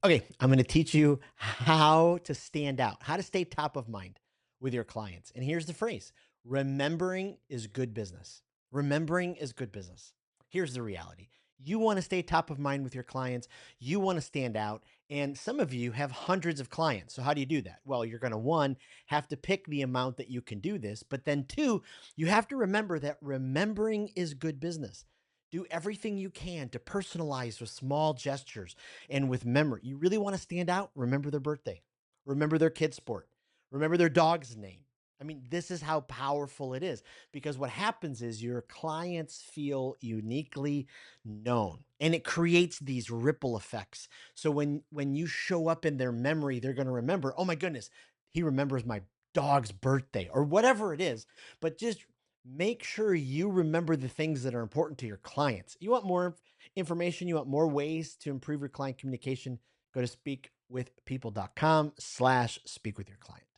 Okay, I'm going to teach you how to stand out, how to stay top of mind with your clients. And here's the phrase: remembering is good business. Remembering is good business. Here's the reality: you want to stay top of mind with your clients, you want to stand out. And some of you have hundreds of clients. So, how do you do that? Well, you're going to, one, have to pick the amount that you can do this. But then, two, you have to remember that remembering is good business. Do everything you can to personalize with small gestures and with memory. You really want to stand out? Remember their birthday, remember their kid sport, remember their dog's name. I mean, this is how powerful it is, because what happens is your clients feel uniquely known, and it creates these ripple effects. So when you show up in their memory, they're going to remember, "Oh my goodness, he remembers my dog's birthday," or whatever it is. But just make sure you remember the things that are important to your clients. You want more information, you want more ways to improve your client communication, go to speakwithpeople.com/speak with your client.